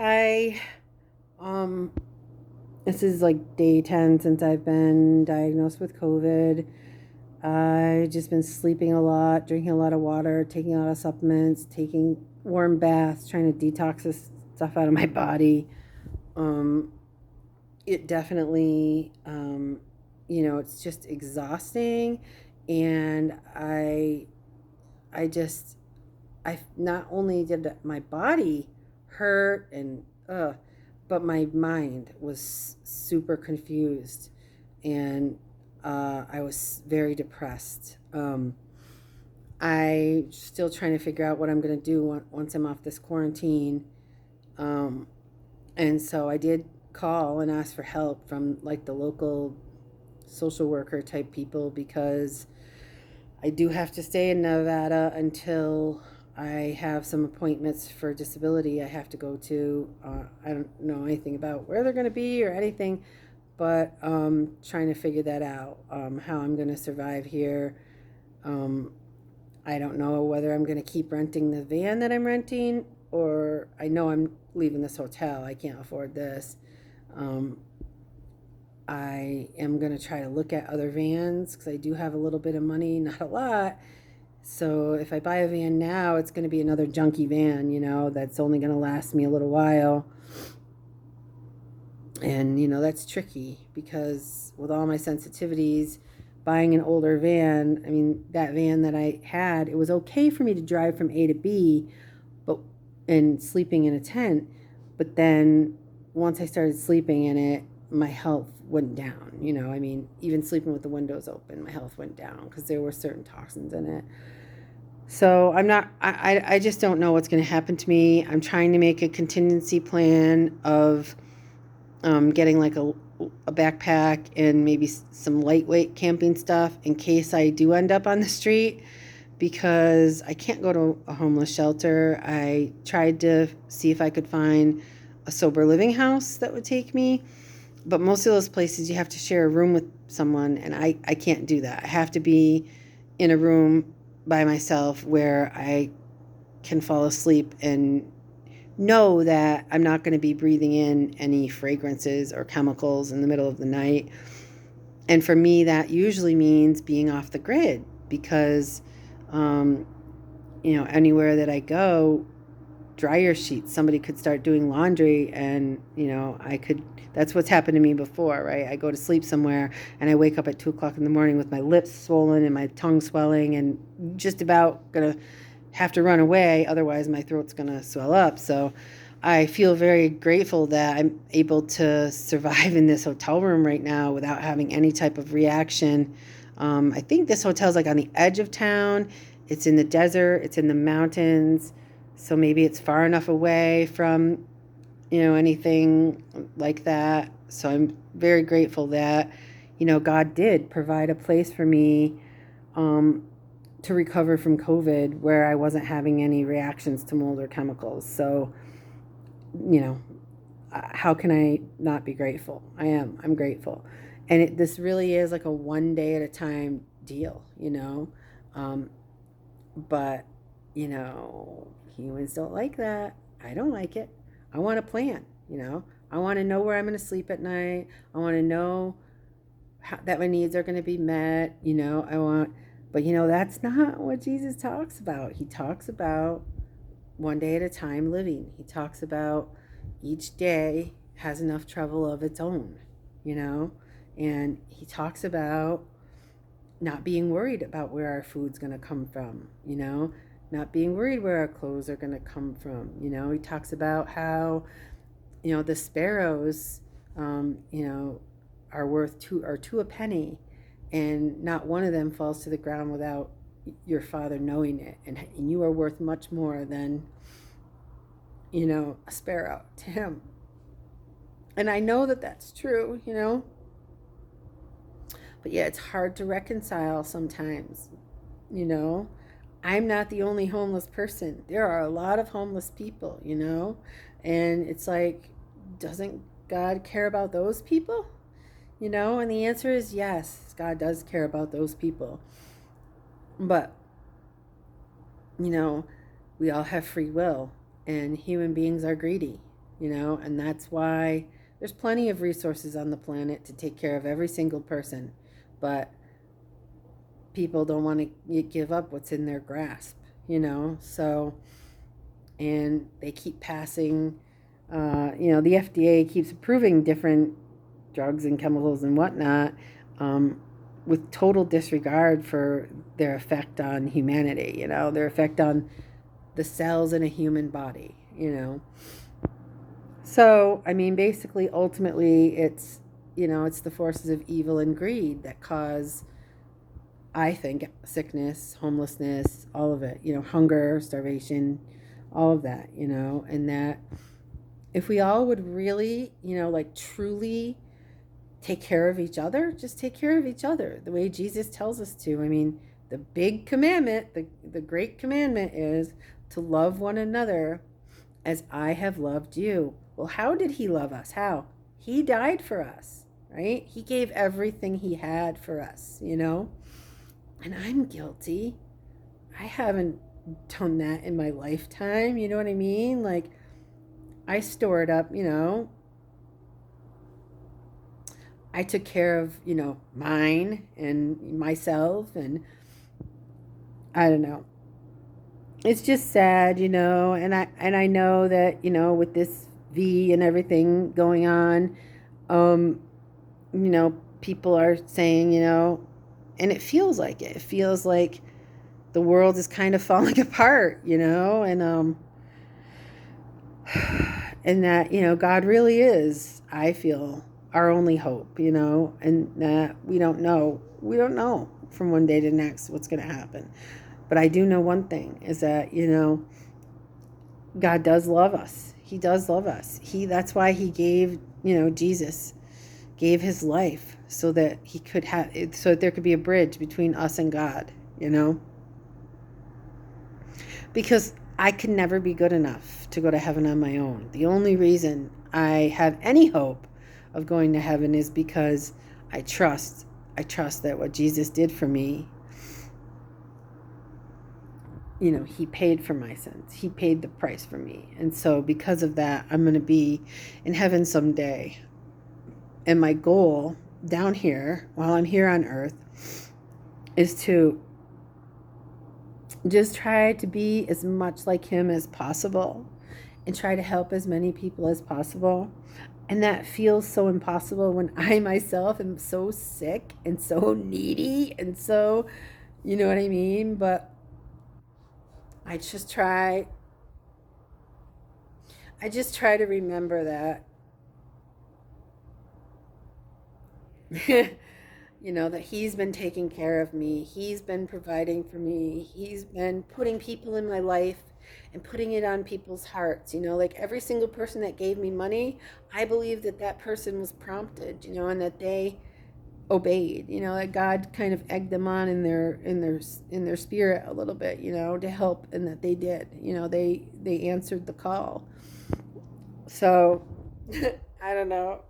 Hi. Um, this is like day 10 since I've been diagnosed with COVID. I've just been sleeping a lot, drinking a lot of water, taking a lot of supplements, taking warm baths, trying to detox this stuff out of my body. Um, it definitely, it's just exhausting. And I just, I not only did my body hurt but my mind was super confused, and I was very depressed. I still trying to figure out what I'm gonna do once I'm off this quarantine. Um, and so I did call and ask for help from like the local social worker type people because I do have to stay in Nevada until I have some appointments for disability I have to go to. I don't know anything about where they're going to be or anything, but trying to figure that out, how I'm going to survive here. Um, I don't know whether I'm going to keep renting the van that I'm renting, or I know I'm leaving this hotel. I can't afford this. Um, I am going to try to look at other vans because I do have a little bit of money, not a lot. So if I buy a van now, it's going to be another junky van, that's only going to last me a little while. And, that's tricky because with all my sensitivities, buying an older van, I mean, that van that I had, it was okay for me to drive from A to B, but and sleeping in a tent. But then once I started sleeping in it, my health went down. I mean, even sleeping with the windows open, my health went down because there were certain toxins in it. So I'm not, I just don't know what's going to happen to me. I'm trying to make a contingency plan of getting like a backpack and maybe some lightweight camping stuff in case I do end up on the street, because I can't go to a homeless shelter. I tried to see if I could find a sober living house that would take me, but most of those places you have to share a room with someone, and I can't do that. I have to be in a room by myself where I can fall asleep and know that I'm not going to be breathing in any fragrances or chemicals in the middle of the night. And for me, that usually means being off the grid because, um, anywhere that I go, dryer sheets, somebody could start doing laundry, and I could, that's what's happened to me before, right? I go to sleep somewhere and I wake up at 2 o'clock in the morning with my lips swollen and my tongue swelling and just about gonna have to run away, otherwise my throat's gonna swell up. So I feel very grateful that I'm able to survive in this hotel room right now without having any type of reaction. I think this hotel's like on the edge of town. It's in the desert, it's in the mountains, so maybe it's far enough away from, anything like that. So I'm very grateful that, God did provide a place for me um, to recover from COVID where I wasn't having any reactions to mold or chemicals. So, you know, how can I not be grateful? I am. I'm grateful. And this really is like a one day at a time deal, Um, but, humans don't like that. I don't like it. I want a plan. I want to know where I'm going to sleep at night. I want to know that my needs are going to be met. But that's not what Jesus talks about. He talks about one day at a time living. He talks about each day has enough trouble of its own, you know? And he talks about not being worried about where our food's going to come from, not being worried where our clothes are going to come from. He talks about how, the sparrows, are worth two a penny, and not one of them falls to the ground without your father knowing it. And you are worth much more than, a sparrow to him. And I know that that's true. But yeah, it's hard to reconcile sometimes, you know. I'm not the only homeless person. There are a lot of homeless people. And it's like, doesn't God care about those people? And the answer is yes, God does care about those people. But, you know, we all have free will, and human beings are greedy. and that's why there's plenty of resources on the planet to take care of every single person, but people don't want to give up what's in their grasp, so, and they keep passing, the FDA keeps approving different drugs and chemicals and whatnot, with total disregard for their effect on humanity, their effect on the cells in a human body. So, I mean, basically, ultimately, it's the forces of evil and greed that cause, I think, sickness, homelessness, all of it, hunger, starvation, all of that, and that if we all would really, like truly take care of each other, just take care of each other the way Jesus tells us to. I mean, the big commandment, the great commandment is to love one another as I have loved you. Well, how did he love us? How? He died for us, right? He gave everything he had for us, And I'm guilty. I haven't done that in my lifetime, you know what I mean? Like, I stored up, I took care of, mine and myself, and I don't know. It's just sad, and I know that, with this V and everything going on, people are saying, and it feels like it. It feels like the world is kind of falling apart, and that, God really is, I feel, our only hope, and that we don't know from one day to the next what's going to happen. But I do know one thing is that, God does love us. He does love us. That's why he gave, Jesus gave his life so that he could so that there could be a bridge between us and God, because I could never be good enough to go to heaven on my own. The only reason I have any hope of going to heaven is because I trust that what Jesus did for me, he paid for my sins. He paid the price for me. And so because of that, I'm going to be in heaven someday. And my goal down here, while I'm here on earth, is to just try to be as much like him as possible and try to help as many people as possible. And that feels so impossible when I myself am so sick and so needy and so, you know what I mean? But I just try to remember that, that he's been taking care of me. He's been providing for me. He's been putting people in my life and putting it on people's hearts. Like every single person that gave me money, I believe that person was prompted, and that they obeyed, that God kind of egged them on in their spirit a little bit, to help, and that they did, they answered the call. So I don't know.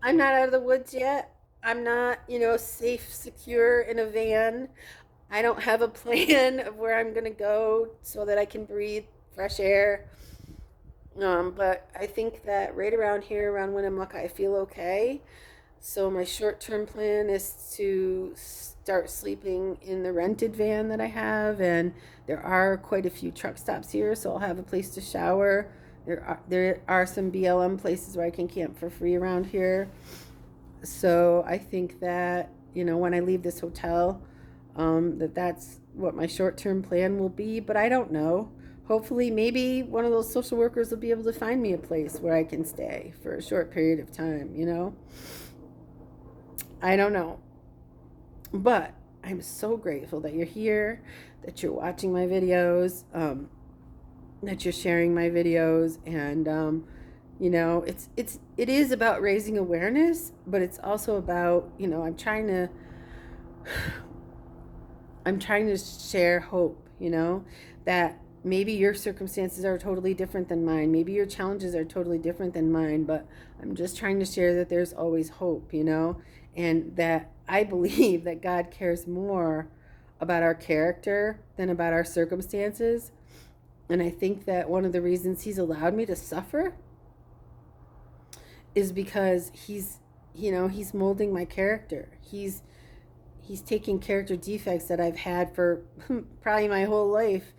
I'm not out of the woods yet. I'm not, safe, secure in a van. I don't have a plan of where I'm going to go so that I can breathe fresh air. But I think that right around here, around Winnemucca, I feel okay. So my short-term plan is to start sleeping in the rented van that I have, and there are quite a few truck stops here, so I'll have a place to shower. There are some BLM places where I can camp for free around here. So I think that, when I leave this hotel, that's what my short-term plan will be, but I don't know. Hopefully, maybe one of those social workers will be able to find me a place where I can stay for a short period of time, I don't know. But I'm so grateful that you're here, that you're watching my videos, that you're sharing my videos, and it is about raising awareness, but it's also about, I'm trying to share hope, that maybe your circumstances are totally different than mine. Maybe your challenges are totally different than mine, but I'm just trying to share that there's always hope, and that I believe that God cares more about our character than about our circumstances. And I think that one of the reasons he's allowed me to suffer is because he's molding my character. He's taking character defects that I've had for probably my whole life,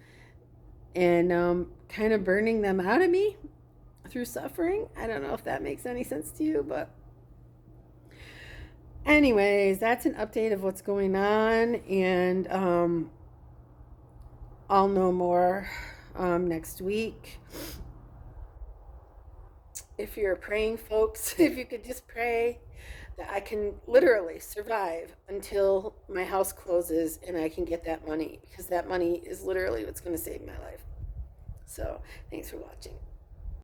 and kind of burning them out of me through suffering. I don't know if that makes any sense to you, but anyways, that's an update of what's going on, and I'll know more next week. If you're praying, folks, if you could just pray that I can literally survive until my house closes and I can get that money, because that money is literally what's going to save my life. So, thanks for watching.